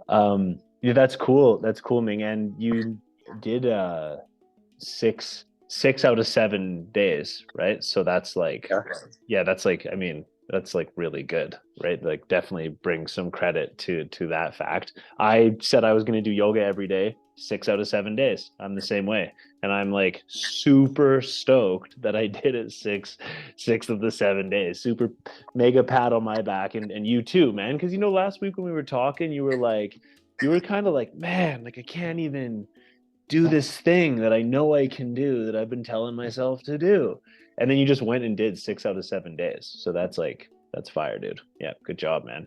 Yeah, that's cool. That's cool, Ming. And you did six out of 7 days, right? So that's like, Yeah. yeah, that's like, I mean, that's like really good, right? Like definitely bring some credit to that fact. I said I was going to do yoga every day, 6 out of 7 days. I'm the same way. And I'm like super stoked that I did it six of the 7 days. Super mega pat on my back, and you too, man. Because last week when we were talking, you were kind of like, man, like I can't even do this thing that I know I can do that I've been telling myself to do. And then you just went and did 6 out of 7 days. So that's fire, dude. Yeah, good job, man.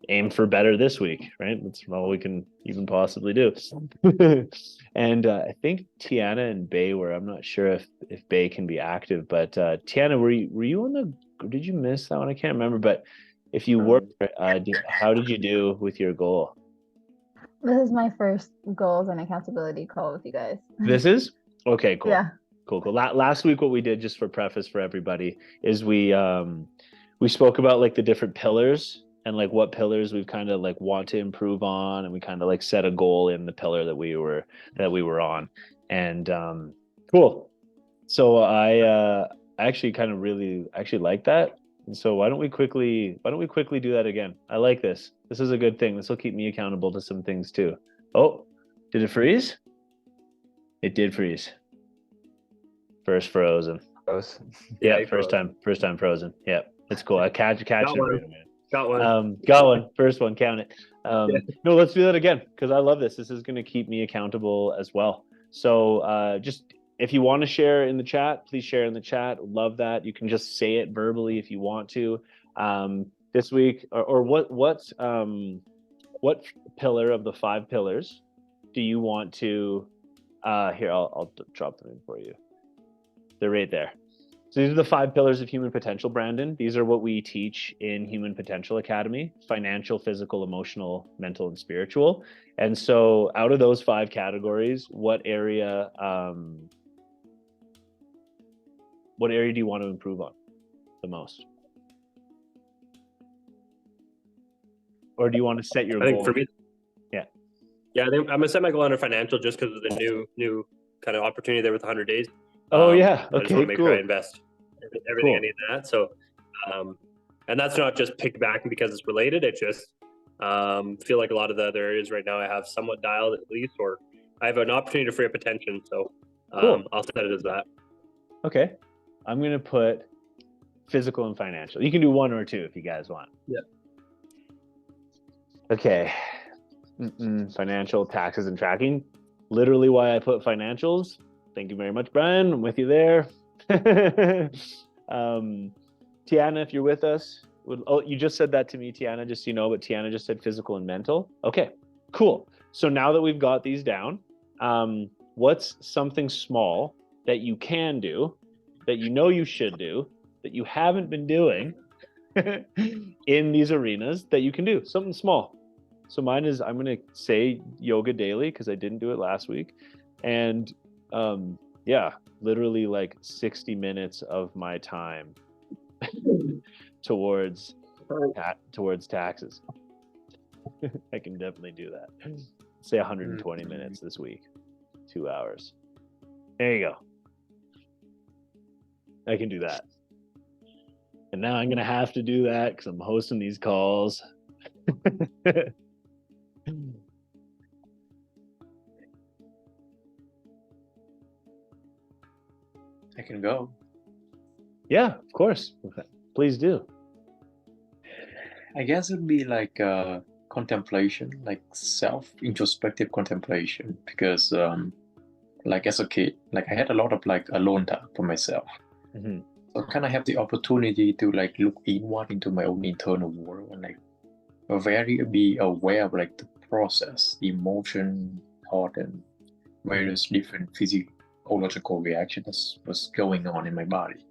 Aim for better this week, right? That's all we can even possibly do. And I think Tiana and Bay were. I'm not sure if Bay can be active, but Tiana, were you on the? Did you miss that one? I can't remember. But if you were, Um, how did you do with your goal? This is my first goals and accountability call with you guys. This is okay. Cool, Yeah. cool, cool. Last week, what we did, just for preface for everybody, is we spoke about like the different pillars and like what pillars we've kind of like want to improve on, and we kind of like set a goal in the pillar that we were on, and cool. So I actually kind of really actually like that. And so why don't we quickly do that again? I like this. This is a good thing. This will keep me accountable to some things too. Oh, did it freeze? It did freeze. First frozen. those. Yeah, Yeah, you first time frozen. Yeah, it's cool. I catching got it for one. you, man. Got one. Got one. First one, count it. Yeah. No, let's do that again because I love this. This is going to keep me accountable as well. So, just if you want to share in the chat, please share in the chat. Love that. You can just say it verbally if you want to. This week, or what pillar of the 5 pillars do you want to? Here, I'll drop them in for you. They're right there. So these are the 5 pillars of human potential, Brandon. These are what we teach in Human Potential Academy: financial, physical, emotional, mental, and spiritual. And so out of those 5 categories, what area do you want to improve on the most? Or do you want to set your I think goal? for me, Yeah. yeah, I think I'm gonna set my goal under financial just because of the new kind of opportunity there with 100 days. Oh yeah. I just want Okay, to make sure I cool. invest everything I Cool. need in that. So, and that's not just piggybacking because it's related. It's just feel like a lot of the other areas right now I have somewhat dialed at least, or I have an opportunity to free up attention. So, Cool. I'll set it as that. Okay. I'm gonna put physical and financial. You can do one or two if you guys want. Yeah. Okay. Financial, taxes, and tracking. Literally why I put financials. Thank you very much, Brian. I'm with you there. Tiana, if you're with us, you just said that to me, Tiana, just so you know, but Tiana just said physical and mental. Okay, cool. So now that we've got these down, what's something small that you can do, that you know you should do, that you haven't been doing in these arenas that you can do? Something small. So mine is, I'm going to say yoga daily because I didn't do it last week. And yeah, literally like 60 minutes of my time towards towards taxes. I can definitely do that. Say 120 minutes this week, 2 hours. There you go. I can do that. And now I'm going to have to do that because I'm hosting these calls. I can go. Yeah, of course. Please do. I guess it'd be like contemplation, like self-introspective contemplation, because like as a kid, like I had a lot of like alone time for myself. Mm-hmm. So I kind of have the opportunity to like look inward into my own internal world and like be aware of like the process, the emotion, thought, and various different physiological reactions was going on in my body.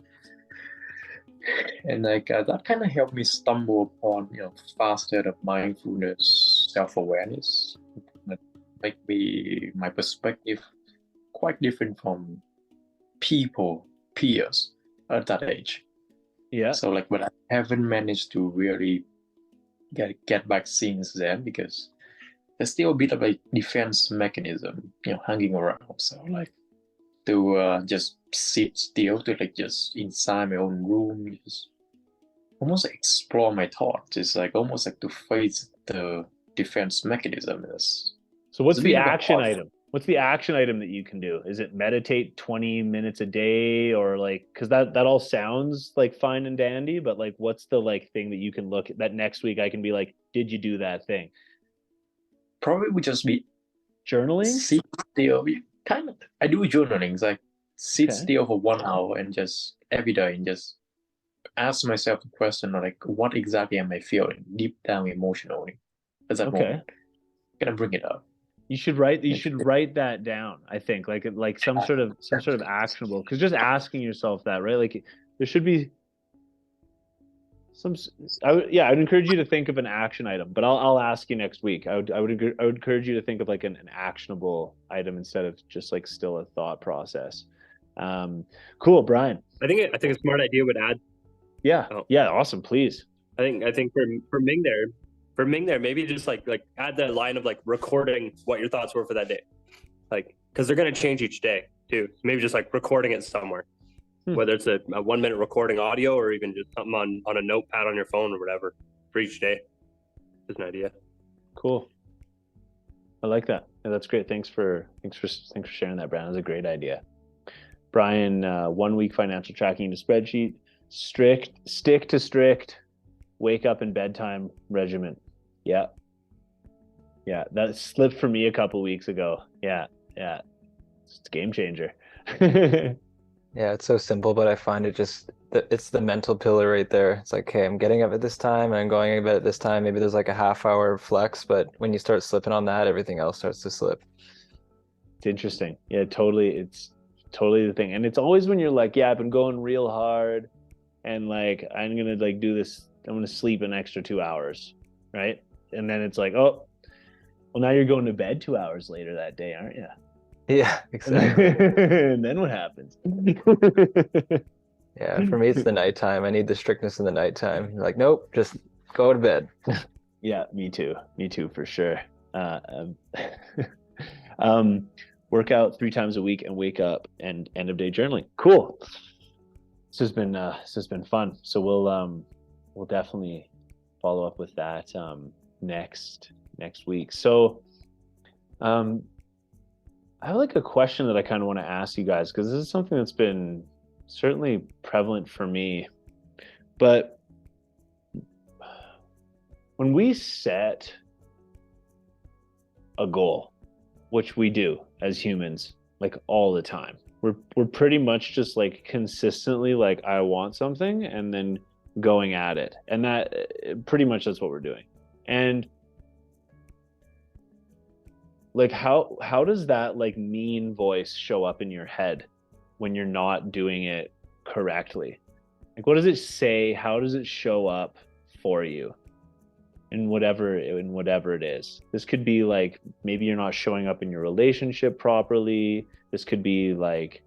And like that kind of helped me stumble upon fast state of mindfulness, self-awareness, that make me my perspective quite different from peers at that age. Yeah. So like, but I haven't managed to really get back since then because there's still a bit of a defense mechanism, hanging around. So like to just sit still, to like just inside my own room, just almost explore my thoughts. It's like almost like to face the defense mechanism. So what's It's a the bit of a action hard- item? What's the action item that you can do? Is it meditate 20 minutes a day, or like, because that all sounds like fine and dandy, but like what's the like thing that you can look at that next week I can be like, did you do that thing? Probably would just be Journaling? sit still. Kind of. I do journaling. It's like sit Okay. still for 1 hour and just every day and just ask myself the question like, what exactly am I feeling deep down emotionally at that Okay. moment? Gonna bring it up. You should write that down, I think, like some sort of actionable, because just asking yourself that, right? Like there should be I'd encourage you to think of an action item, but I'll ask you next week. I would encourage you to think of like an actionable item instead of just like still a thought process. Cool, Brian. I think a smart idea would add. Yeah. Oh. Yeah. Awesome. Please. I think for Ming there, maybe just like add that line of like recording what your thoughts were for that day, like because they're gonna change each day too. So maybe just like recording it somewhere, whether it's a 1 minute recording audio or even just something on a notepad on your phone or whatever for each day. Just an idea. Cool. I like that. Yeah, that's great. Thanks for sharing that, Brian. That's a great idea. Brian, 1 week financial tracking to spreadsheet, stick to strict wake up and bedtime regimen. Yeah, that slipped for me a couple weeks ago. Yeah, it's a game changer. Yeah, it's so simple, but I find it's the mental pillar right there. It's like, okay, I'm getting up at this time and I'm going to bed at this time. Maybe there's like a half-hour flex, but when you start slipping on that, everything else starts to slip. It's interesting. Yeah, totally. It's totally the thing. And it's always when you're like, yeah, I've been going real hard and like, I'm going to like do this. I'm going to sleep an extra 2 hours. Right. And then it's like, oh, well, now you're going to bed 2 hours later that day, aren't you? Yeah, exactly. And then what happens? Yeah, for me, it's the nighttime. I need the strictness in the nighttime. Like, nope, just go to bed. Yeah, me too, for sure. Work out 3 times a week and wake up and end of day journaling. Cool. This has been fun. So we'll definitely follow up with that next week. So I have like a question that I kind of want to ask you guys, because this is something that's been certainly prevalent for me. But when we set a goal, which we do as humans, like all the time, we're pretty much just like consistently like, I want something, and then going at it. And that pretty much that's what we're doing. And like how does that like mean voice show up in your head when you're not doing it correctly? Like what does it say? How does it show up for you in whatever it is? This could be like, maybe you're not showing up in your relationship properly. This could be like,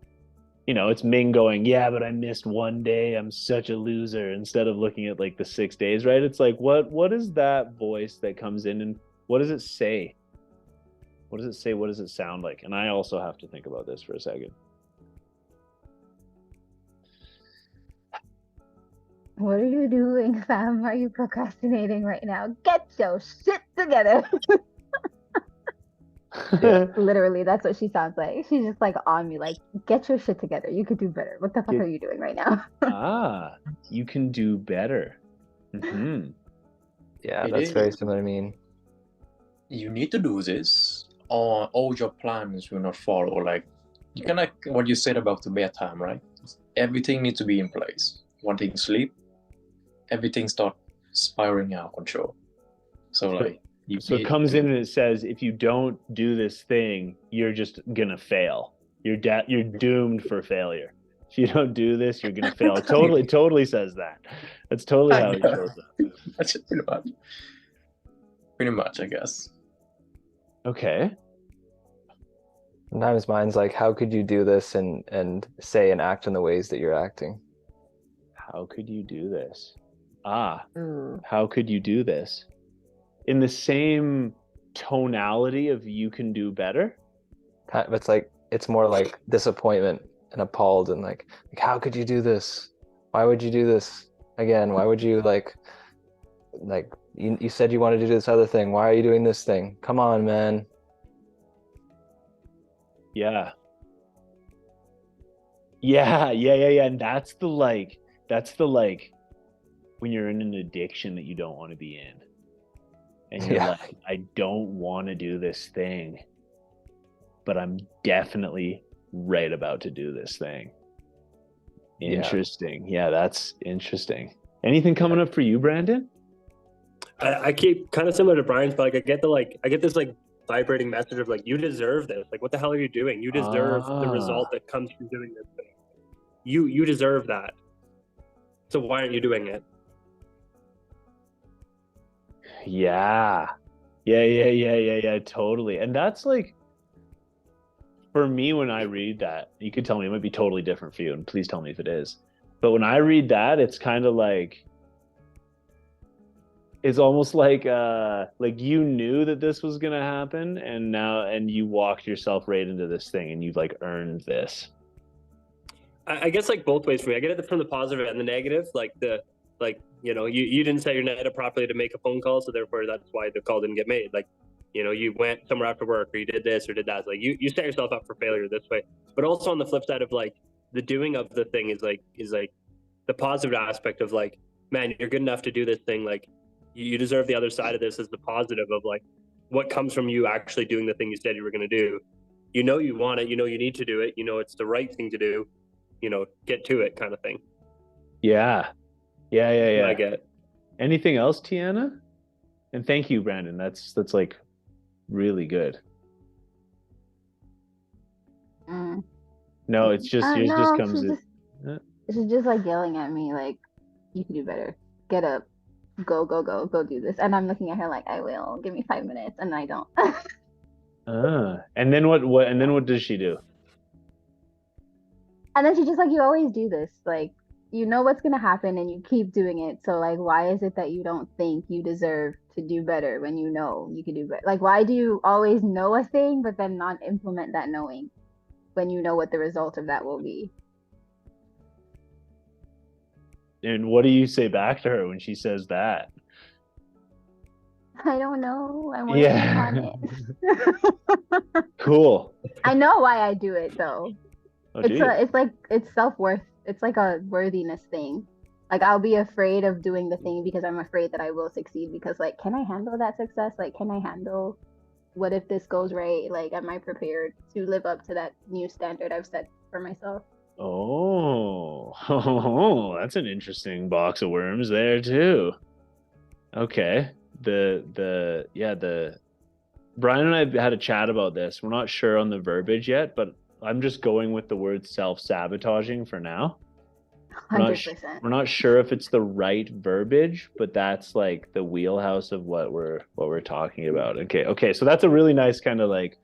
it's Ming going, yeah, but I missed 1 day, I'm such a loser, instead of looking at like the 6 days, right? It's like, what is that voice that comes in, and what does it say? What does it say? What does it sound like? And I also have to think about this for a second. What are you doing, fam? Are you procrastinating right now? Get your shit together. Literally, that's what she sounds like. She's just like on me, like, get your shit together. You could do better. What the fuck are you doing right now? You can do better. Mm-hmm. Yeah, that's very similar to me. You need to do this, or all your plans will not follow. Like, you kind of what you said about the bedtime, right? Everything needs to be in place. One thing, sleep. Everything start spiraling out of control. So like, it comes in and it says, if you don't do this thing, you're just gonna fail. You're doomed for failure. If you don't do this, you're gonna fail. It totally says that. That's totally how it shows up. That's pretty much, I guess. Okay. Sometimes mine's like, how could you do this and say and act in the ways that you're acting? How could you do this? How could you do this? In the same tonality of you can do better? It's like, it's more like disappointment and appalled and like how could you do this? Why would you do this again? Why would you like you said you wanted to do this other thing. Why are you doing this thing? Come on, man. Yeah. And that's the like when you're in an addiction that you don't want to be in. And you're like, I don't want to do this thing, but I'm definitely right about to do this thing. Interesting. Yeah, that's interesting. Anything coming up for you, Brandon? I keep kind of similar to Brian's, but like I get this like vibrating message of like, you deserve this. Like, what the hell are you doing? You deserve the result that comes from doing this thing. You deserve that. So why aren't you doing it? Yeah, totally. And that's like, for me, when I read that, you could tell me it might be totally different for you, and please tell me if it is. But when I read that, it's kind of like, it's almost like you knew that this was gonna happen, and you walked yourself right into this thing, and you've like earned this. I guess like both ways for me. I get it from the positive and the negative. You didn't set your net up properly to make a phone call, so therefore that's why the call didn't get made. Like, you went somewhere after work, or you did this or did that. Like you set yourself up for failure this way. But also on the flip side of like the doing of the thing is like the positive aspect of like, man, you're good enough to do this thing. Like you deserve the other side of this as the positive of like what comes from you actually doing the thing you said you were going to do. You want it, you need to do it, it's the right thing to do, get to it kind of thing. Yeah. I get it. Anything else, Tiana? And thank you, Brandon. That's like really good. No, it's just yours just comes in. She's just like yelling at me like, you can do better. Get up. Go do this. And I'm looking at her like, I will. Give me 5 minutes. And I don't. And then what does she do? And then she's just like, you always do this. Like, you know what's going to happen and you keep doing it. So like, why is it that you don't think you deserve to do better when you know you can do better? Like, why do you always know a thing, but then not implement that knowing when you know what the result of that will be? And what do you say back to her when she says that? I don't know. I'm working on it. Cool. I know why I do it though. It's self-worth. It's like a worthiness thing. Like I'll be afraid of doing the thing because I'm afraid that I will succeed, because like, can I handle that success? Like, can I handle, what if this goes right? Like, am I prepared to live up to that new standard I've set for myself? Oh, that's an interesting box of worms there too. Okay. Brian and I had a chat about this. We're not sure on the verbiage yet, but I'm just going with the word self-sabotaging for now. 100%. We're not sure if it's the right verbiage, but that's like the wheelhouse of what we're talking about. Okay. So that's a really nice kind of like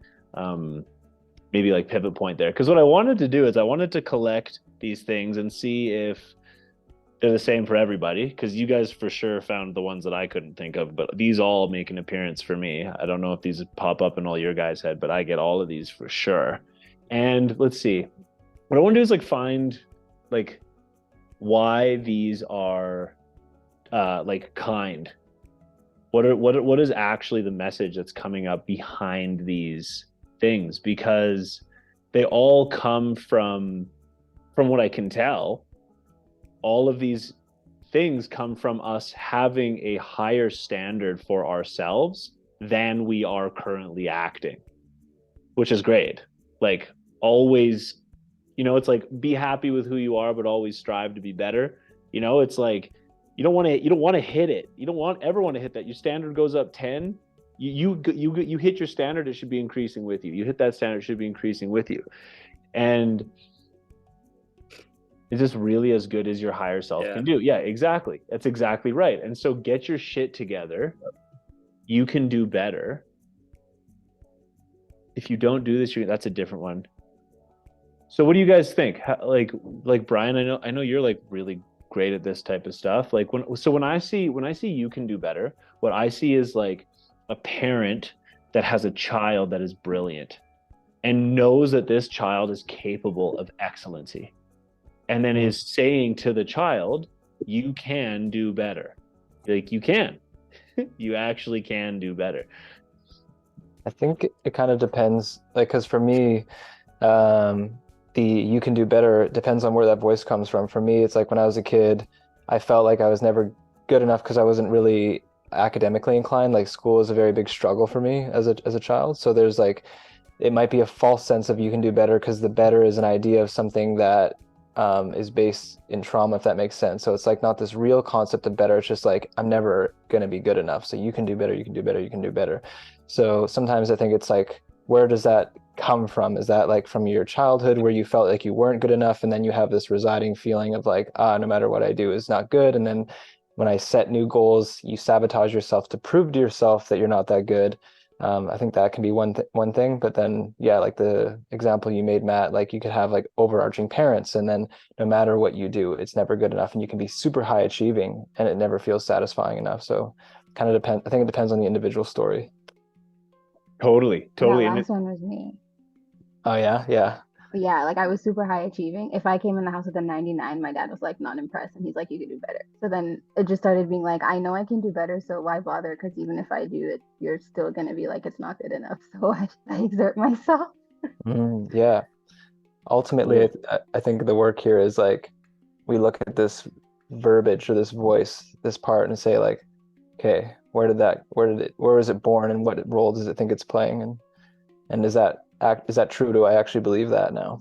maybe like pivot point there, because what I wanted to do is I wanted to collect these things and see if they're the same for everybody, because you guys for sure found the ones that I couldn't think of, but these all make an appearance for me. I don't know if these pop up in all your guys' head, but I get all of these for sure. And let's see, what I want to do is like find like why these are like kind. What is actually the message that's coming up behind these things, because they all come from what I can tell, all of these things come from us having a higher standard for ourselves than we are currently acting, which is great. Like always, it's like be happy with who you are, but always strive to be better. It's like you don't want to hit it. You don't ever want to hit that. Your standard goes up 10. You hit your standard, it should be increasing with you. You hit that standard, it should be increasing with you. And is this really as good as your higher self can do? Yeah, exactly. That's exactly right. And so get your shit together. You can do better. If you don't do this, that's a different one. So what do you guys think? Like Brian, I know you're like really great at this type of stuff. Like when I see you can do better, what I see is like a parent that has a child that is brilliant and knows that this child is capable of excellency, and then is saying to the child, you can do better. Like, you can. You actually can do better. I think it kind of depends, like, because for me, the you can do better, it depends on where that voice comes from. For me, it's like when I was a kid, I felt like I was never good enough because I wasn't really academically inclined. Like, school is a very big struggle for me as a child. So there's like, it might be a false sense of you can do better because the better is an idea of something that is based in trauma, if that makes sense. So it's like not this real concept of better. It's just like, I'm never going to be good enough. So you can do better, you can do better, you can do better. So sometimes I think it's like, where does that come from? Is that like from your childhood where you felt like you weren't good enough, and then you have this residing feeling of like, no matter what I do is not good, and then when I set new goals, you sabotage yourself to prove to yourself that you're not that good. I think that can be one thing, but then yeah, like the example you made, Matt, like you could have like overarching parents, and then no matter what you do, it's never good enough, and you can be super high achieving and it never feels satisfying enough. So kind of depends. I think it depends on the individual story. Totally. That last one was me. Oh yeah. Yeah, like I was super high achieving. If I came in the house with a 99, my dad was like not impressed, and he's like, you could do better. So then it just started being like, I know I can do better, so why bother? Because even if I do it, you're still gonna be like, it's not good enough. So I exert myself. Yeah. Ultimately, I think the work here is like, we look at this verbiage or this voice, this part, and say like, okay, where was it born, and what role does it think it's playing, and is that true? Do I actually believe that now?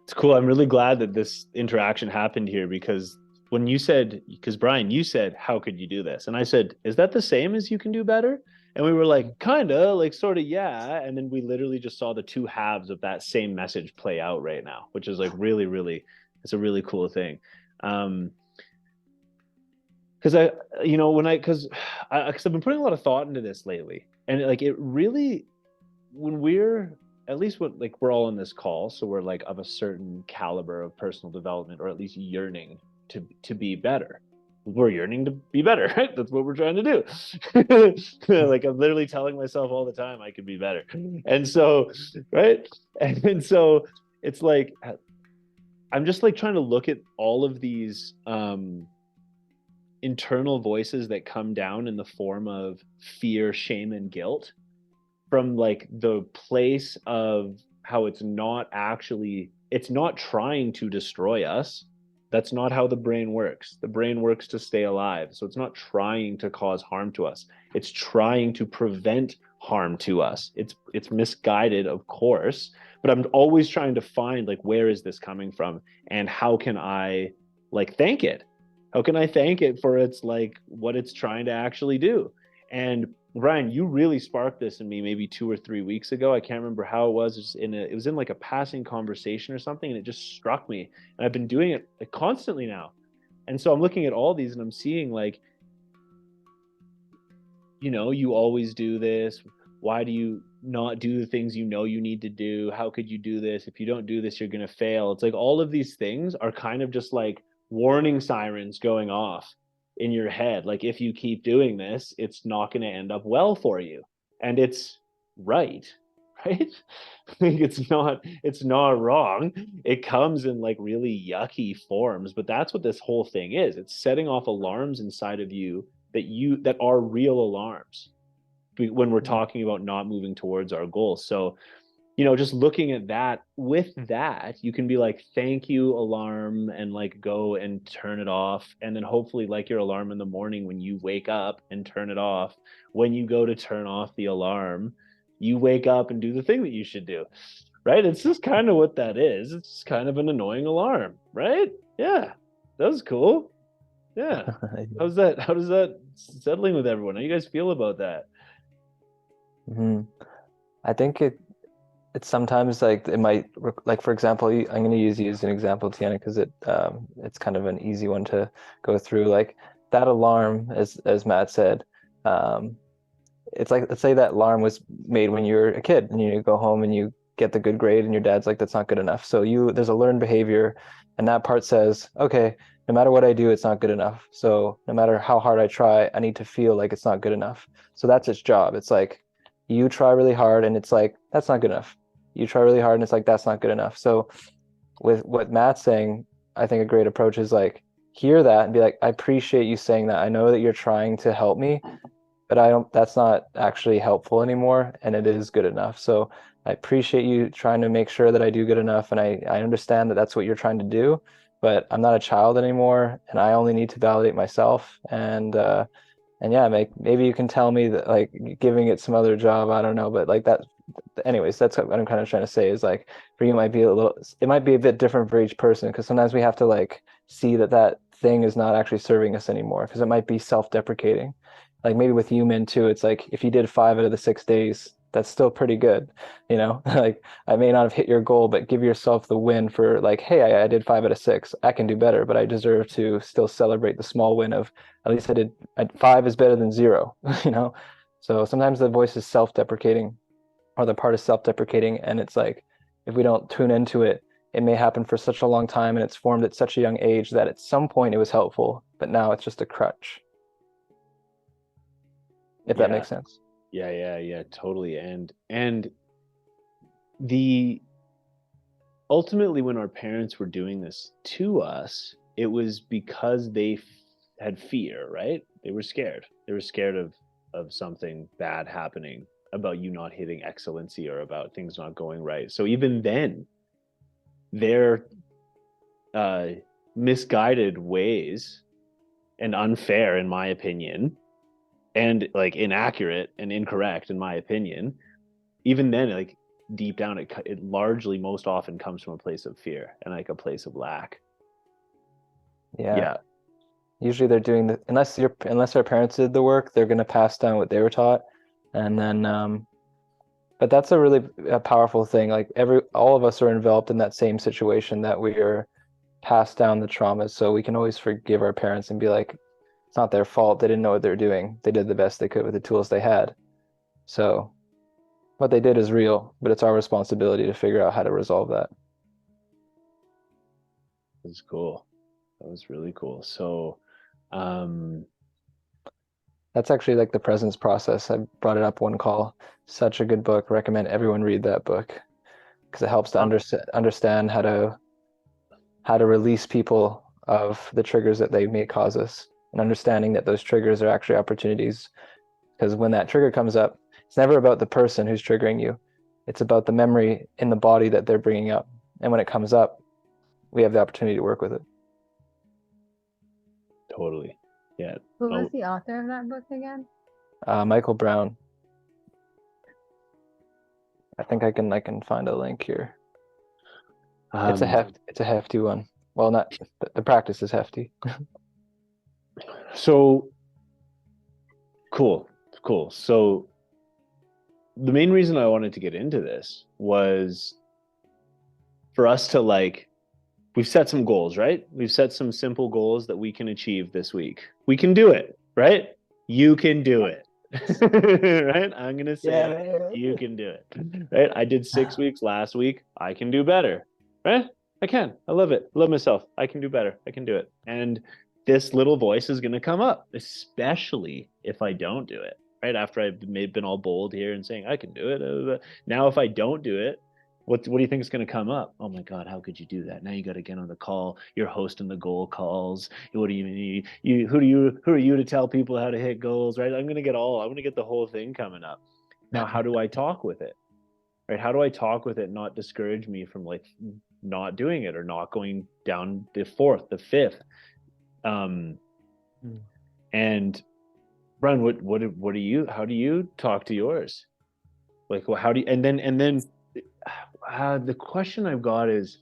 It's cool. I'm really glad that this interaction happened here, because Brian, you said, how could you do this? And I said, is that the same as you can do better? And we were like, kind of, like, sort of, yeah. And then we literally just saw the two halves of that same message play out right now, which is like really, really, it's a really cool thing. Because I've been putting a lot of thought into this lately, and like it really, when we're we're all on this call, so we're like of a certain caliber of personal development, or at least yearning to be better. We're yearning to be better, right? That's what we're trying to do. Like, I'm literally telling myself all the time I could be better, and so, right, and so it's like I'm just like trying to look at all of these internal voices that come down in the form of fear, shame, and guilt, from like the place of how it's not trying to destroy us. That's not how the brain works. The brain works to stay alive. So it's not trying to cause harm to us. It's trying to prevent harm to us. It's misguided, of course, but I'm always trying to find like, where is this coming from, and how can I like thank it? How can I thank it for its like what it's trying to actually do? And Brian, you really sparked this in me maybe 2 or 3 weeks ago. I can't remember how it was. It was in like a passing conversation or something, and it just struck me. And I've been doing it like constantly now. And so I'm looking at all these and I'm seeing like, you always do this. Why do you not do the things you know you need to do? How could you do this? If you don't do this, you're going to fail. It's like all of these things are kind of just like warning sirens going off in your head. Like, if you keep doing this, it's not going to end up well for you. And it's right? Like, it's not wrong. It comes in like really yucky forms, but that's what this whole thing is. It's setting off alarms inside of you that are real alarms when we're talking about not moving towards our goals. So, just looking at that, with that, you can be like, thank you, alarm, and like go and turn it off. And then hopefully, like your alarm in the morning, when you wake up and turn it off, when you go to turn off the alarm, you wake up and do the thing that you should do, right? It's just kind of what that is. It's just kind of an annoying alarm, right? Yeah, that was cool. Yeah. How does that settling with everyone? How do you guys feel about that? I think it's sometimes like it might, like, for example, I'm going to use you as an example, Tiana, because it's kind of an easy one to go through. Like that alarm, as Matt said, it's like, let's say that alarm was made when you were a kid, and you go home and you get the good grade, and your dad's like, that's not good enough. So there's a learned behavior, and that part says, okay, no matter what I do, it's not good enough. So no matter how hard I try, I need to feel like it's not good enough. So that's its job. It's like you try really hard and it's like, that's not good enough. You try really hard and it's like, that's not good enough. So with what Matt's saying, I think a great approach is like, hear that and be like, I appreciate you saying that. I know that you're trying to help me, but that's not actually helpful anymore, and it is good enough. So I appreciate you trying to make sure that I do good enough, and I understand that that's what you're trying to do, but I'm not a child anymore, and I only need to validate myself. And yeah, maybe you can tell me that like giving it some other job, I don't know, but like that. Anyways, that's what I'm kind of trying to say is like for you it might be a bit different for each person, because sometimes we have to like see that thing is not actually serving us anymore, because it might be self-deprecating. Like maybe with you, Min, too, it's like if you did 5 out of the 6 days, that's still pretty good, you know? Like I may not have hit your goal, but give yourself the win for like, hey, I did 5 out of 6. I can do better, but I deserve to still celebrate the small win of at least 5 is better than 0, you know? So sometimes the voice is self-deprecating, or the part is self-deprecating, and it's like if we don't tune into it, it may happen for such a long time and it's formed at such a young age that at some point it was helpful, but now it's just a crutch. If that makes sense. Yeah, totally. And the ultimately when our parents were doing this to us, it was because they had fear, right? They were scared. They were scared of something bad happening, about you not hitting excellency or about things not going right. So even then, their misguided ways and unfair, in my opinion, and like inaccurate and incorrect, in my opinion, even then, like deep down, it largely most often comes from a place of fear and like a place of lack. Yeah. Usually they're doing the unless our parents did the work, they're gonna pass down what they were taught, and then but that's a really powerful thing. Like all of us are enveloped in that same situation, that we are passed down the traumas, so we can always forgive our parents and be like, it's not their fault. They didn't know what they're doing. They did the best they could with the tools they had. So what they did is real, but it's our responsibility to figure out how to resolve that. That's cool. That was really cool. So that's actually like the presence process. I brought it up one call. Such a good book. Recommend everyone read that book, because it helps to understand how to release people of the triggers that they may cause us, and understanding that those triggers are actually opportunities. Because when that trigger comes up, it's never about the person who's triggering you. It's about the memory in the body that they're bringing up. And when it comes up, we have the opportunity to work with it. Totally. Yeah. Who was the author of that book again? Michael Brown. I think I can find a link here. It's a hefty one. Well, not the practice is hefty. So cool. So the main reason I wanted to get into this was for us to we've set some goals, right? We've set some simple goals that we can achieve this week. We can do it, right? You can do it. Right? I'm going to say you can do it. Right? I did 6 weeks last week. I can do better. Right? I can. I love it. I love myself. I can do better. I can do it. And this little voice is going to come up, especially if I don't do it. Right? After I've been all bold here and saying I can do it. Now, if I don't do it, what do you think is going to come up? Oh my God, how could you do that? Now you got to get on the call. You're hosting the goal calls. What do you mean? Who are you to tell people how to hit goals, right? I'm going to get the whole thing coming up. Now, how do I talk with it? Right? How do I talk with it, not discourage me from not doing it or not going down the 4th, the 5th? And Brian, how do you talk to yours? How do you, and then the question I've got is,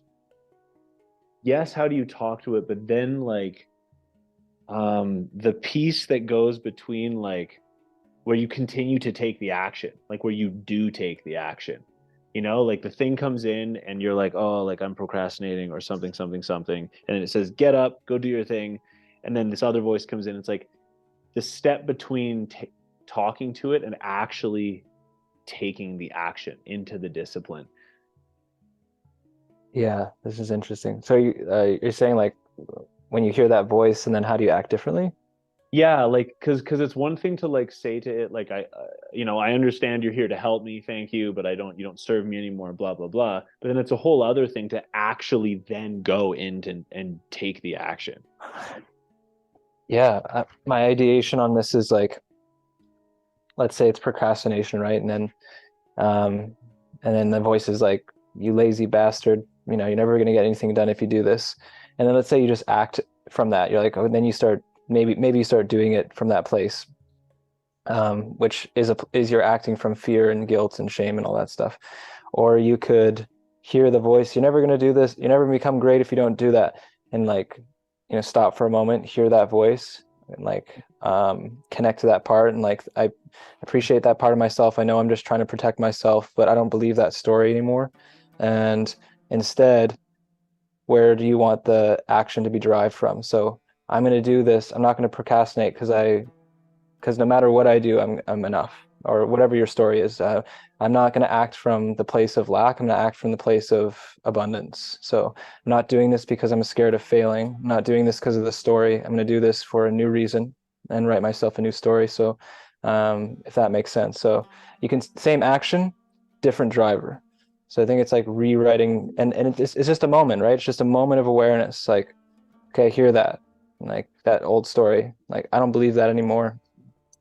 yes, how do you talk to it? But then the piece that goes between where you continue to take the action, where you do take the action, the thing comes in and you're like, oh, I'm procrastinating or something. And then it says, get up, go do your thing. And then this other voice comes in. It's like the step between talking to it and actually taking the action into the discipline. Yeah, this is interesting. So you're saying when you hear that voice, and then how do you act differently? Yeah, like because it's one thing to like say to it like I understand you're here to help me, thank you, but you don't serve me anymore, blah blah blah. But then it's a whole other thing to actually then go into and take the action. Yeah, my ideation on this is like, let's say it's procrastination, right? And then the voice is like, you lazy bastard, you're never gonna get anything done if you do this. And then let's say you just act from that. You're like, oh, then you start maybe you start doing it from that place, which is you're acting from fear and guilt and shame and all that stuff. Or you could hear the voice, you're never gonna do this, you're never gonna become great if you don't do that, and like, stop for a moment, hear that voice, and like connect to that part, and like, I appreciate that part of myself. I know I'm just trying to protect myself, but I don't believe that story anymore. And instead, where do you want the action to be derived from? So I'm going to do this. I'm not going to procrastinate because no matter what I do, I'm enough, or whatever your story is. I'm not going to act from the place of lack. I'm going to act from the place of abundance. So I'm not doing this because I'm scared of failing. I'm not doing this because of the story. I'm going to do this for a new reason and write myself a new story. So if that makes sense. So you can, same action, different driver. So I think it's like rewriting, and it's just a moment, right? It's just a moment of awareness. Like, okay, hear that, like that old story. Like, I don't believe that anymore,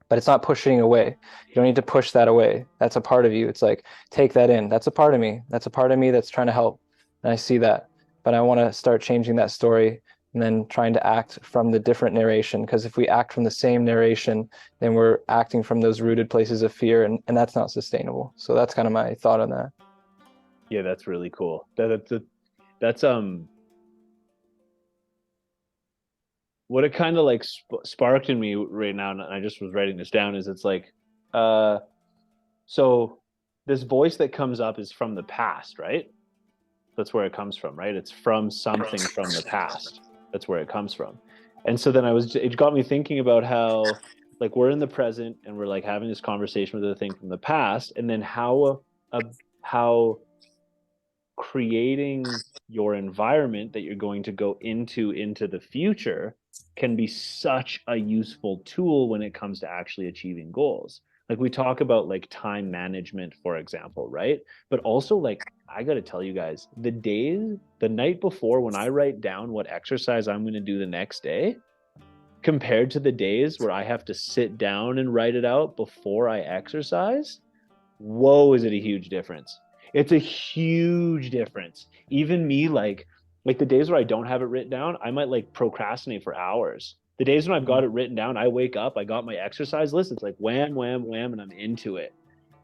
but it's not pushing away. You don't need to push that away. That's a part of you. It's like, take that in. That's a part of me. That's a part of me that's trying to help. And I see that, but I want to start changing that story and then trying to act from the different narration. Because if we act from the same narration, then we're acting from those rooted places of fear, and that's not sustainable. So that's kind of my thought on that. Yeah, that's really cool. That's what it kind of like sparked in me right now, and I just was writing this down, is it's like so this voice that comes up is from the past, right? That's where it comes from, right? It's from something from the past. That's where it comes from. And so then it got me thinking about how like we're in the present and we're like having this conversation with the thing from the past, and then how creating your environment that you're going to go into the future can be such a useful tool when it comes to actually achieving goals. Like we talk about like time management, for example, right? But also like, I got to tell you guys, the night before, when I write down what exercise I'm going to do the next day, compared to the days where I have to sit down and write it out before I exercise, whoa, is it a huge difference. It's a huge difference. Even me, like the days where I don't have it written down, I might like procrastinate for hours. The days when I've got it written down, I wake up, I got my exercise list, it's like wham, wham, wham, and I'm into it.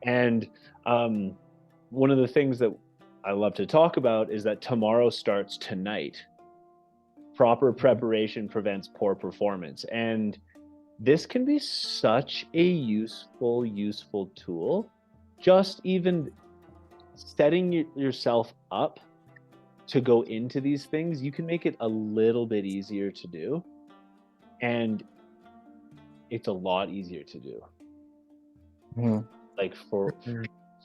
And one of the things that I love to talk about is that tomorrow starts tonight. Proper preparation prevents poor performance. And this can be such a useful tool. Just even setting yourself up to go into these things, you can make it a little bit easier to do, and it's a lot easier to do. Like for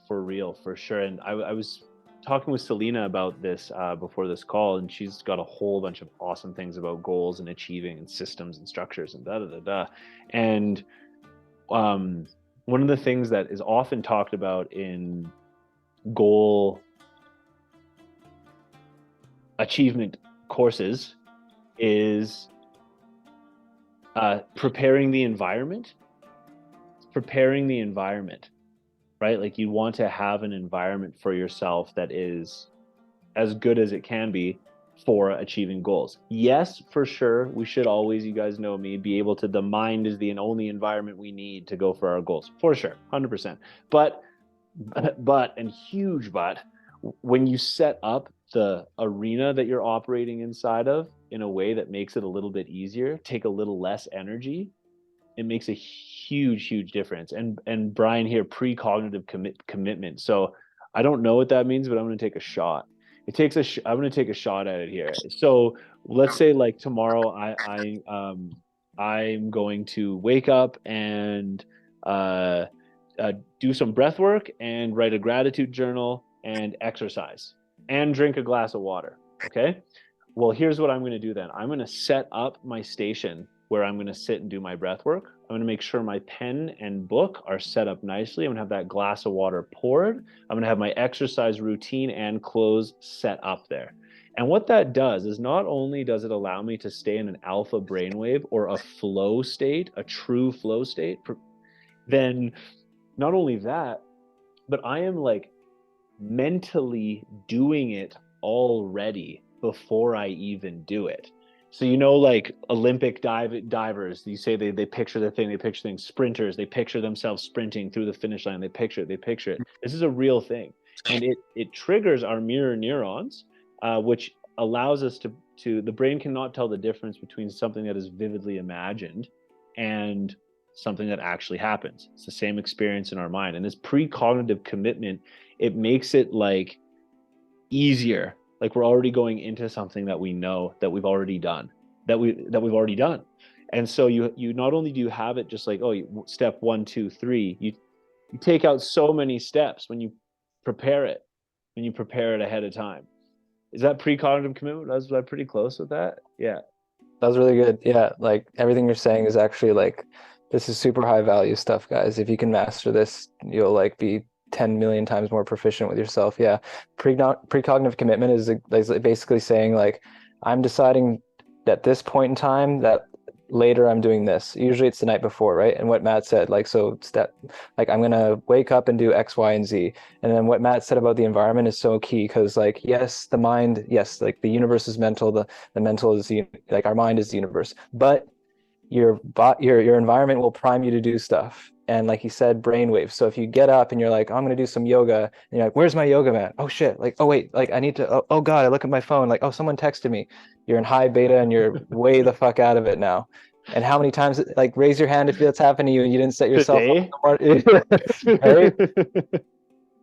real, for sure. And I was talking with Selena about this before this call, and she's got a whole bunch of awesome things about goals and achieving and systems and structures and and one of the things that is often talked about in goal achievement courses is preparing the environment, right? Like you want to have an environment for yourself that is as good as it can be for achieving goals. Yes, for sure, we should always, you guys know me, be able to, the mind is the only environment we need to go for our goals, for sure, 100%. But when you set up the arena that you're operating inside of in a way that makes it a little bit easier, take a little less energy, it makes a huge difference. And Brian here, precognitive commitment. So I don't know what that means, but I'm going to take a shot. I'm going to take a shot at it here. So let's say like tomorrow I'm going to wake up and do some breath work and write a gratitude journal and exercise and drink a glass of water. Okay. well, here's what I'm going to do then. I'm going to set up my station where I'm going to sit and do my breath work. I'm going to make sure my pen and book are set up nicely. I'm going to have that glass of water poured. I'm going to have my exercise routine and clothes set up there. And what that does is not only does it allow me to stay in an alpha brainwave or a flow state, a true flow state, then not only that, but I am like mentally doing it already before I even do it. So, you know, like Olympic divers, you say they picture the thing, they picture things, sprinters, they picture themselves sprinting through the finish line, they picture it. This is a real thing. And it triggers our mirror neurons, which allows us to, the brain cannot tell the difference between something that is vividly imagined and something that actually happens. It's the same experience in our mind. And this precognitive commitment, it makes it like easier. Like we're already going into something that we know that we've already done, that we've already done. And so you not only do you have it just like, oh, step 1, 2, 3, you take out so many steps when you prepare it ahead of time. Is that precognitive commitment? Was I pretty close with that? Yeah. That was really good. Yeah, like everything you're saying is actually like, this is super high value stuff, guys. If you can master this, you'll like be 10 million times more proficient with yourself. Yeah. Precognitive commitment is basically saying like, I'm deciding at this point in time that later I'm doing this. Usually it's the night before, right? And what Matt said, like, so like I'm gonna wake up and do X, Y, and Z. And then what Matt said about the environment is so key, because like, yes, the mind, yes, like the universe is mental, the mental is like our mind is the universe, but your environment will prime you to do stuff. And like you said, brainwaves. So if you get up and you're like, oh, I'm going to do some yoga, and you're like, where's my yoga mat? Oh shit. Like, oh wait, like I need to, oh God, I look at my phone. Like, oh, someone texted me. You're in high beta and you're way the fuck out of it now. And how many times, like, raise your hand if that's happened to you and you didn't set yourself up. Right?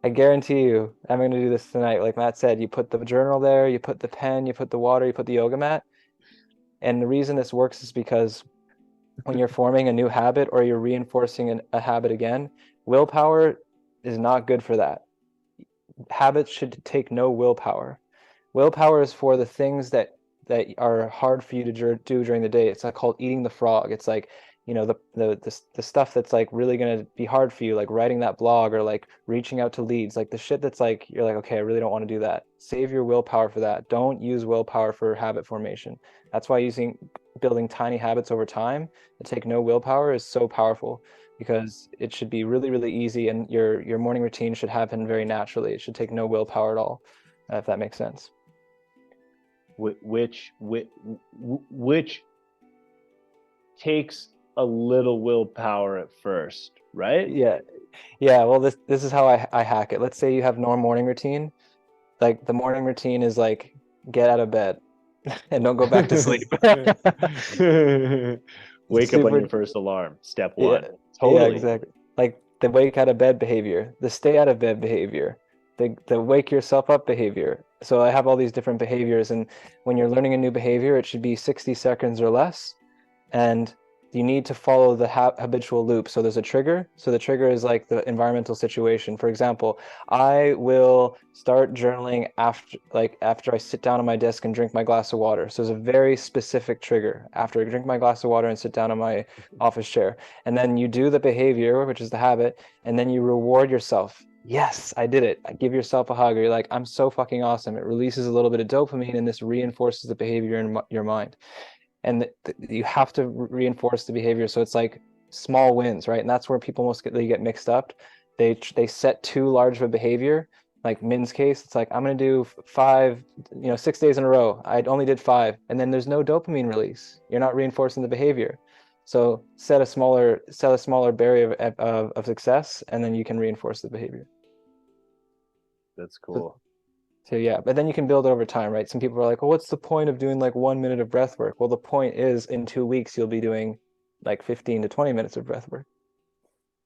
I guarantee you, I'm going to do this tonight. Like Matt said, you put the journal there, you put the pen, you put the water, you put the yoga mat. And the reason this works is because when you're forming a new habit or you're reinforcing a habit again, willpower is not good for that. Habits should take no willpower. Willpower is for the things that are hard for you to do during the day. It's like called eating the frog. It's like, you know, the stuff that's like really going to be hard for you, like writing that blog or like reaching out to leads, like the shit that's like, you're like, okay, I really don't want to do that. Save your willpower for that. Don't use willpower for habit formation. That's why building tiny habits over time that take no willpower is so powerful, because it should be really, really easy, and your morning routine should happen very naturally. It should take no willpower at all, if that makes sense. Which takes a little willpower at first, right? Yeah. Well, this is how I hack it. Let's say you have normal morning routine. Like the morning routine is like, get out of bed and don't go back to sleep. Wake up on your first alarm. Step 1. Yeah, totally. Yeah, exactly. Like the wake out of bed behavior, the stay out of bed behavior, the wake yourself up behavior. So I have all these different behaviors, and when you're learning a new behavior, it should be 60 seconds or less, and you need to follow the habitual loop. So there's a trigger. So the trigger is like the environmental situation. For example, I will start journaling after I sit down on my desk and drink my glass of water. So there's a very specific trigger after I drink my glass of water and sit down on my office chair. And then you do the behavior, which is the habit, and then you reward yourself. Yes, I did it. I give yourself a hug. You're like, I'm so fucking awesome. It releases a little bit of dopamine, and this reinforces the behavior in your mind. And you have to reinforce the behavior. So it's like small wins, right? And that's where people they get mixed up. They set too large of a behavior. Like Min's case, it's like, I'm going to do 6 days in a row. I only did 5. And then there's no dopamine release. You're not reinforcing the behavior. So set a smaller barrier of success, and then you can reinforce the behavior. That's cool. So yeah, but then you can build it over time, right? Some people are like, well, what's the point of doing like 1 minute of breath work? Well, the point is in 2 weeks, you'll be doing like 15 to 20 minutes of breath work.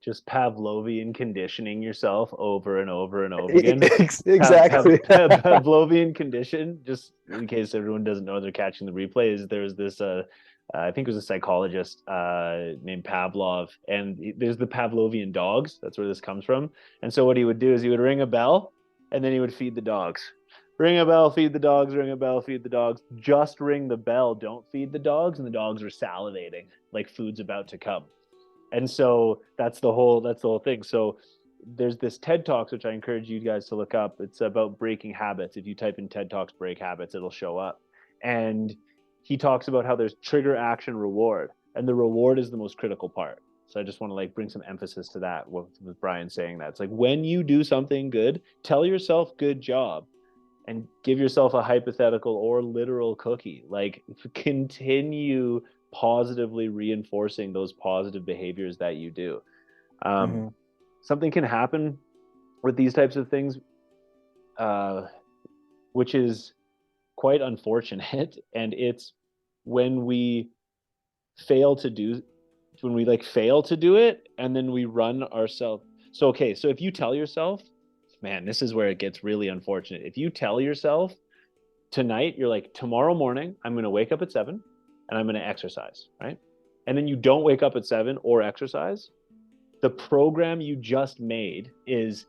Just Pavlovian conditioning yourself over and over and over again. Exactly. Pavlovian condition, just in case everyone doesn't know, they're catching the replays. There's this, I think it was a psychologist named Pavlov, and there's the Pavlovian dogs. That's where this comes from. And so what he would do is he would ring a bell, and then he would feed the dogs. Ring a bell, feed the dogs, ring a bell, feed the dogs. Just ring the bell, don't feed the dogs, and the dogs are salivating like food's about to come. And so that's the whole thing. So there's this TED Talks, which I encourage you guys to look up. It's about breaking habits. If you type in TED Talks break habits, it'll show up. And he talks about how there's trigger, action, reward, and the reward is the most critical part. So I just want to like bring some emphasis to that with Brian saying that. It's like when you do something good, tell yourself good job and give yourself a hypothetical or literal cookie. Like continue positively reinforcing those positive behaviors that you do. Something can happen with these types of things, which is quite unfortunate. And it's when we fail to do it and then we run ourselves. So if you tell yourself, man, this is where it gets really unfortunate. If you tell yourself tonight, you're like, tomorrow morning, I'm going to wake up at 7 and I'm going to exercise, right? And then you don't wake up at 7 or exercise. The program you just made is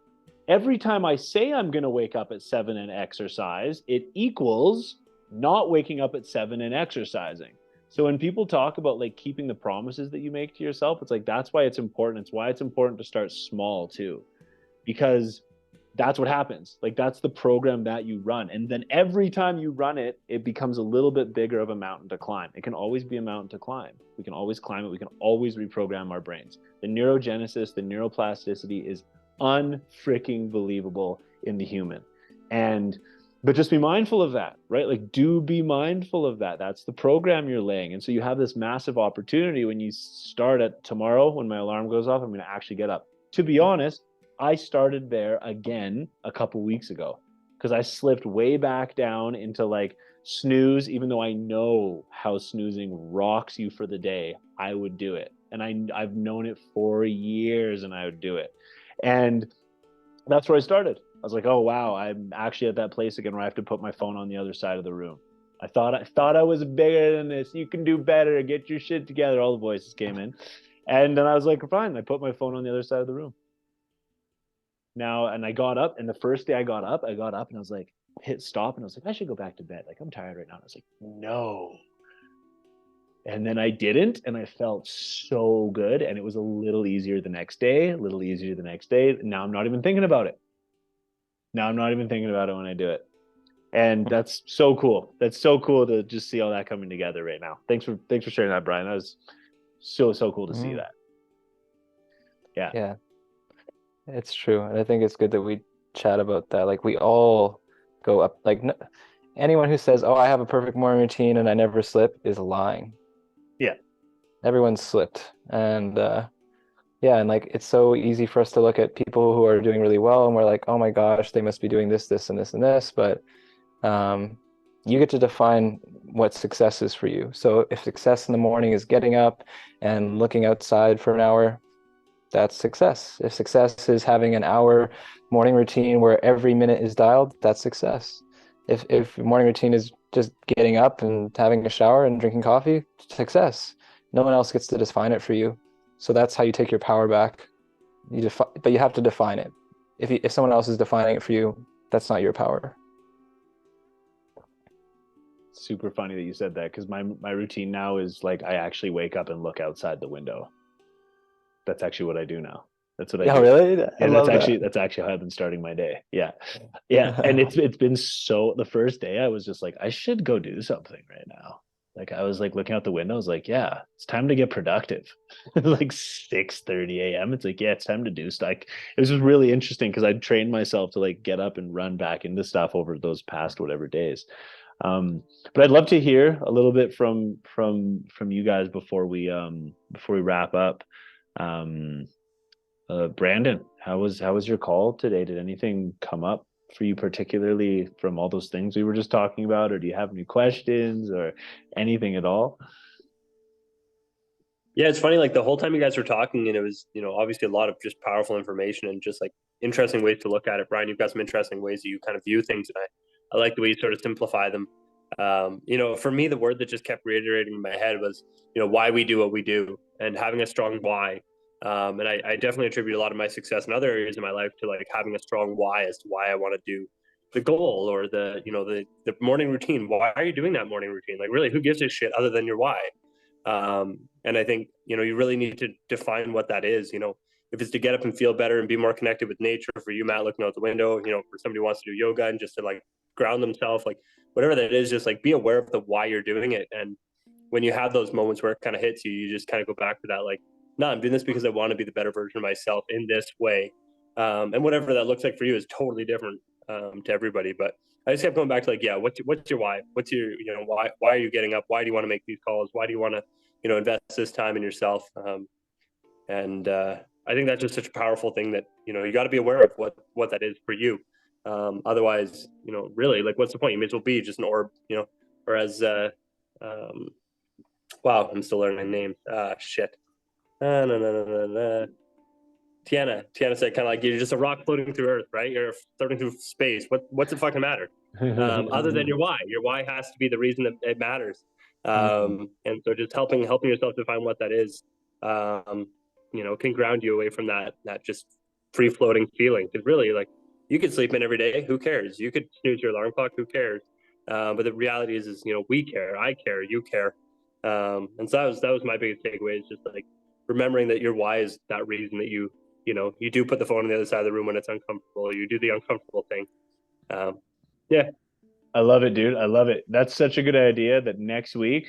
every time I say I'm going to wake up at 7 and exercise, it equals not waking up at 7 and exercising. So when people talk about like keeping the promises that you make to yourself, it's like, that's why it's important. It's why it's important to start small too, because that's what happens. Like that's the program that you run. And then every time you run it, it becomes a little bit bigger of a mountain to climb. It can always be a mountain to climb. We can always climb it. We can always reprogram our brains. The neurogenesis, the neuroplasticity is unfreaking believable in the human. But just be mindful of that, right? Like do be mindful of that. That's the program you're laying. And so you have this massive opportunity when you start at tomorrow, when my alarm goes off, I'm going to actually get up. To be honest, I started there again a couple weeks ago because I slipped way back down into like snooze, even though I know how snoozing rocks you for the day, I would do it. And I've known it for years and I would do it. And that's where I started. I was like, oh, wow, I'm actually at that place again where I have to put my phone on the other side of the room. I thought I was bigger than this. You can do better. Get your shit together. All the voices came in. And then I was like, fine. I put my phone on the other side of the room. Now, and I got up, and the first day I got up and I was like, hit stop, and I was like, I should go back to bed. Like, I'm tired right now. And I was like, no. And then I didn't, and I felt so good, and it was a little easier the next day, Now I'm not even thinking about it. Now I'm not even thinking about it when I do it. And that's so cool. That's so cool to just see all that coming together right now. Thanks for sharing that, Brian. That was so cool to see that. Yeah. It's true. And I think it's good that we chat about that. Like we all go up, like anyone who says, oh, I have a perfect morning routine and I never slip is lying. Yeah. Everyone's slipped. And and like it's so easy for us to look at people who are doing really well and we're like, oh my gosh, they must be doing this, this, and this, and this. But you get to define what success is for you. So if success in the morning is getting up and looking outside for an hour, that's success. If success is having an hour morning routine where every minute is dialed, that's success. If morning routine is just getting up and having a shower and drinking coffee, success. No one else gets to define it for you. So that's how you take your power back. But you have to define it. If someone else is defining it for you, that's not your power. Super funny that you said that, because my routine now is like I actually wake up and look outside the window. That's actually what I do now. That's what I do. Oh, really? That's actually how I've been starting my day. Yeah. And it's been so, the first day I was just like, I should go do something right now. Like I was like looking out the window, I was like, yeah, it's time to get productive. Like 6:30 a.m. It's like, yeah, it's time to do stuff. Like, it was just really interesting because I trained myself to like get up and run back into stuff over those past whatever days. But I'd love to hear a little bit from you guys before we wrap up. Brandon, how was your call today? Did anything come up for you particularly from all those things we were just talking about, or do you have any questions or anything at all? Yeah, it's funny, like the whole time you guys were talking, and it was, obviously a lot of just powerful information and just like interesting ways to look at it. Brian, you've got some interesting ways that you kind of view things, and I like the way you sort of simplify them. For me, the word that just kept reiterating in my head was, why we do what we do, and having a strong why. And I definitely attribute a lot of my success in other areas of my life to like having a strong why as to why I want to do the goal or the the morning routine. Why are you doing that morning routine? Like, really, who gives a shit other than your why? And I think you really need to define what that is. If it's to get up and feel better and be more connected with nature, for you, Matt, looking out the window, for somebody who wants to do yoga and just to like ground themselves, like whatever that is, just like be aware of the why you're doing it. And when you have those moments where it kind of hits you, you just kind of go back to that, like, no, I'm doing this because I want to be the better version of myself in this way. And whatever that looks like for you is totally different to everybody. But I just kept going back to like, yeah, what's your why? What's your, why are you getting up? Why do you want to make these calls? Why do you want to, invest this time in yourself? And I think that's just such a powerful thing that, you got to be aware of what that is for you. Otherwise, really, like, what's the point? You may as well be just an orb, or as, wow, I'm still learning names. Shit. No. Tiana said, kind of like, you're just a rock floating through Earth, right? You're floating through space. What's it fucking matter? Other than your why. Your why has to be the reason that it matters. And so just helping yourself define what that is, can ground you away from that just free floating feeling. Because really, like, you could sleep in every day. Who cares? You could snooze your alarm clock. Who cares? But the reality is, we care. I care. You care. And so that was my biggest takeaway, is just like remembering that your why is that reason that you do put the phone on the other side of the room when it's uncomfortable. You do the uncomfortable thing. Yeah. I love it, dude. I love it. That's such a good idea that next week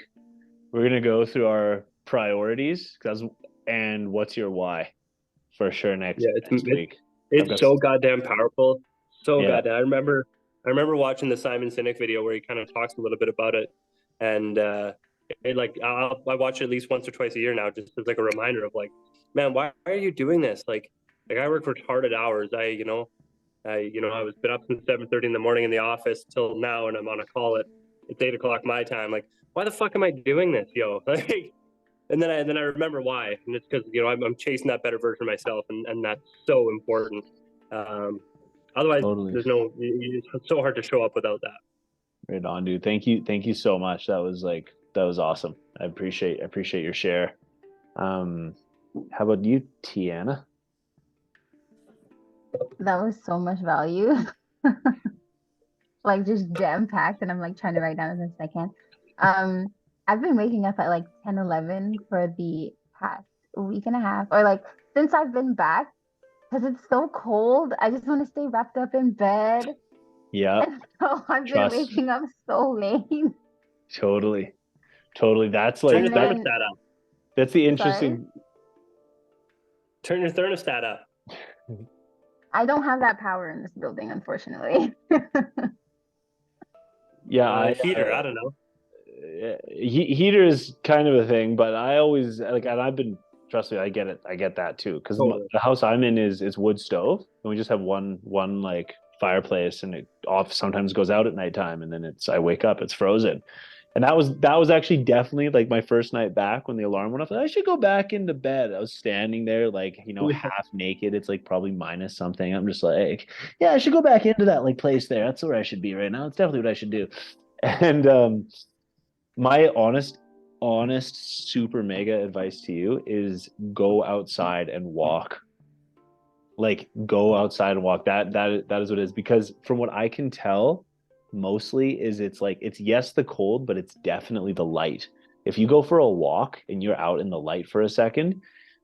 we're going to go through our priorities and what's your why for sure next week. It's so goddamn powerful. Goddamn. I remember watching the Simon Sinek video where he kind of talks a little bit about it. And I watch it at least once or twice a year now, just as like a reminder of like, man, why are you doing this? Like I work retarded hours. I was been up since 7:30 in the morning in the office till now, and I'm on a call at 8 o'clock my time. Like, why the fuck am I doing this, yo? Like, and then I remember why, and it's because I'm chasing that better version of myself, and that's so important. Otherwise, totally. It's so hard to show up without that. Right on, dude. Thank you so much. That was awesome. I appreciate your share. How about you, Tiana? That was so much value. Like, just jam-packed, and I'm like trying to write down as much as I can. I've been waking up at like 10, 11 for the past week and a half, or like since I've been back, because it's so cold. I just want to stay wrapped up in bed. Yeah. So I've been waking up so late. Totally. That's like thermostat up. That's the interesting. Sorry? Turn your thermostat up. I don't have that power in this building, unfortunately. Yeah, heater. I don't know. Heater is kind of a thing, but I always and I've been. Trust me, I get it. I get that too, because the house I'm in is wood stove, and we just have one like fireplace, and it sometimes goes out at nighttime, and then I wake up, it's frozen. And that was actually definitely like my first night back when the alarm went off. I should go back into bed. I was standing there like, half naked. It's like probably minus something. I'm just like, yeah, I should go back into that like place there. That's where I should be right now. It's definitely what I should do. And my honest super mega advice to you is go outside and walk. Like, go outside and walk. That is what it is, because from what I can tell, mostly it's yes, the cold, but it's definitely the light. If you go for a walk and you're out in the light for a second,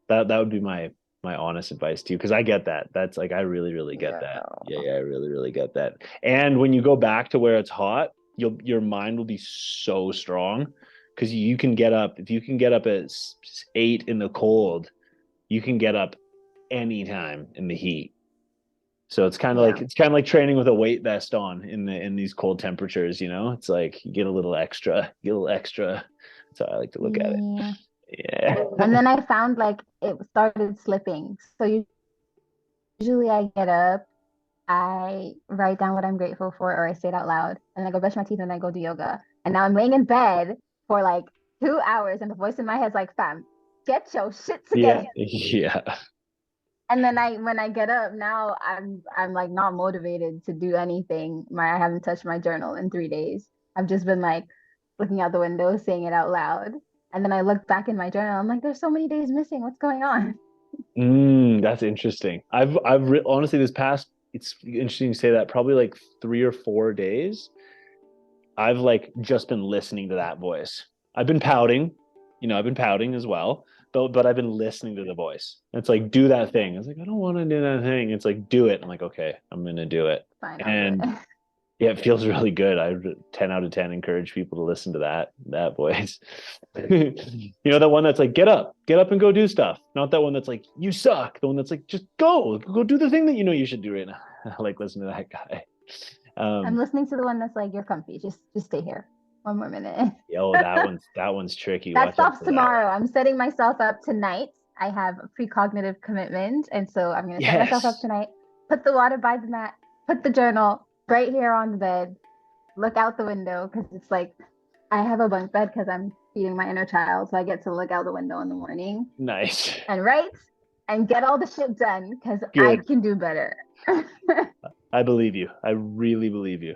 that would be my honest advice to you, because I get that. That's like, I really get that. Yeah, I really get that. And when you go back to where it's hot, your mind will be so strong, because you can get up. If you can get up at 8 in the cold, you can get up anytime in the heat. So it's kind of like training with a weight vest on in these cold temperatures. It's like you get a little extra. That's how I like to look at it. Yeah. And then I found like it started slipping. So usually I get up, I write down what I'm grateful for, or I say it out loud, and I go brush my teeth, and I go do yoga. And now I'm laying in bed for like 2 hours, and the voice in my head's like, fam, get your shit together. Yeah. And then when I get up now, I'm like not motivated to do anything. I haven't touched my journal in 3 days. I've just been like looking out the window, saying it out loud. And then I look back in my journal. I'm like, there's so many days missing. What's going on? That's interesting. I've honestly, this past it's interesting to say that probably like 3 or 4 days, I've like just been listening to that voice. I've been pouting, I've been pouting as well, but I've been listening to the voice. It's like, do that thing. I was like, I don't want to do that thing. It's like, do it. I'm like, okay, I'm gonna do it. Fine, And I'll do it. yeah, it feels really good. I 10 out of 10 encourage people to listen to that voice. The one that's like, get up and go do stuff. Not that one that's like, you suck. The one that's like, just go do the thing that you should do right now. I like listen to that guy. I'm listening to the one that's like, you're comfy. Just stay here. 1 more minute. that one's tricky. That Watch stops out for tomorrow. I'm setting myself up tonight. I have a precognitive commitment, and so I'm gonna set myself up tonight. Put the water by the mat. Put the journal right here on the bed. Look out the window because it's like I have a bunk bed because I'm feeding my inner child, so I get to look out the window in the morning. Nice. And write and get all the shit done because I can do better. I believe you. I really believe you.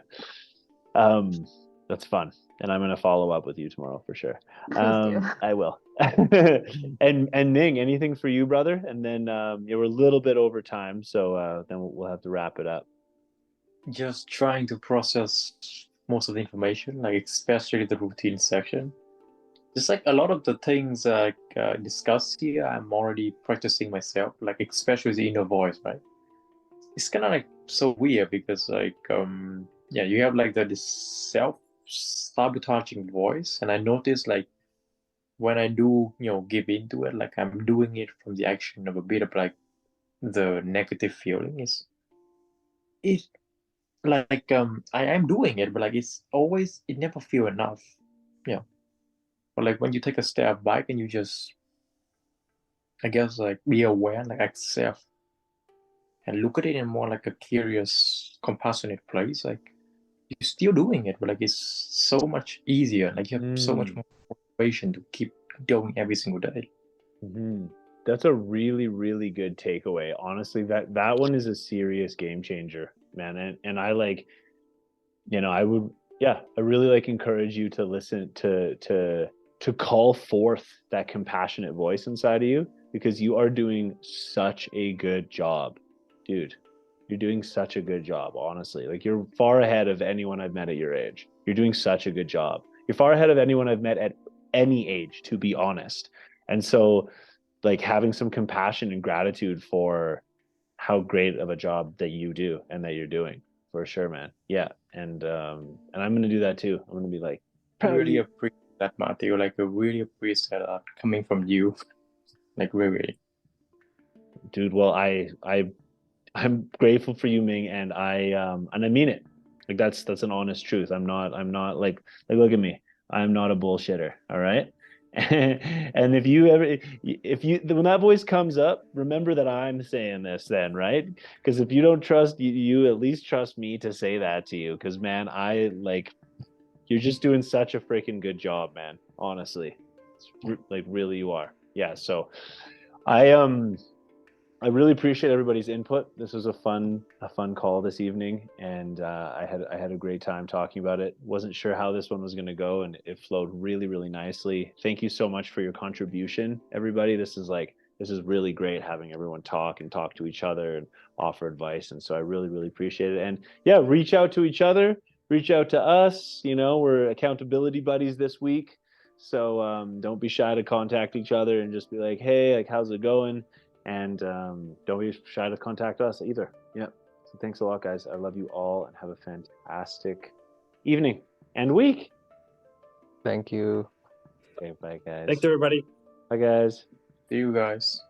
That's fun. And I'm going to follow up with you tomorrow for sure. I will. and Ning, anything for you, brother? And then we're a little bit over time, so then we'll have to wrap it up. Just trying to process most of the information, like especially the routine section. Just like a lot of the things discussed here, I'm already practicing myself, like especially the inner voice, right? It's kind of like so weird because like you have like this self-sabotaging voice, and I notice like when I do give into it, like I'm doing it from the action of a bit of like the negative feeling is like I am doing it, but like it never feel enough, but like when you take a step back and you just, I guess, like be aware, like accept and look at it in more like a curious, compassionate place, like you're still doing it, but like it's so much easier, like you have so much more motivation to keep doing every single day. That's a really, really good takeaway. Honestly, that one is a serious game changer, man. And I like, I really like encourage you to listen to call forth that compassionate voice inside of you, because you are doing such a good job, dude. You're doing such a good job, honestly. Like you're far ahead of anyone I've met at your age. You're doing such a good job. You're far ahead of anyone I've met at any age, to be honest. And so like having some compassion and gratitude for how great of a job that you do and that you're doing, for sure, man. Yeah. And I'm going to do that too. I'm going to be like, I really appreciate that, Matthew. Like I really appreciate that coming from you. Like really. Dude, well, I'm grateful for you, Ming, and I mean it. Like that's an honest truth. I'm not like look at me. I'm not a bullshitter. All right. And when that voice comes up, remember that I'm saying this then, right? Because if you don't trust you at least trust me to say that to you. Because man, you're just doing such a freaking good job, man. Honestly, like really you are. Yeah. So I really appreciate everybody's input. This was a fun call this evening, and I had a great time talking about it. Wasn't sure how this one was going to go, and it flowed really, really nicely. Thank you so much for your contribution, everybody. This is really great having everyone talk to each other and offer advice, and so I really, really appreciate it. And yeah, reach out to each other, reach out to us. We're accountability buddies this week, so don't be shy to contact each other and just be like, hey, like how's it going? And don't be shy to contact us either. Yeah. So thanks a lot, guys. I love you all, and have a fantastic evening and week. Thank you. Okay, bye, guys. Thanks, everybody. Bye, guys. See you guys.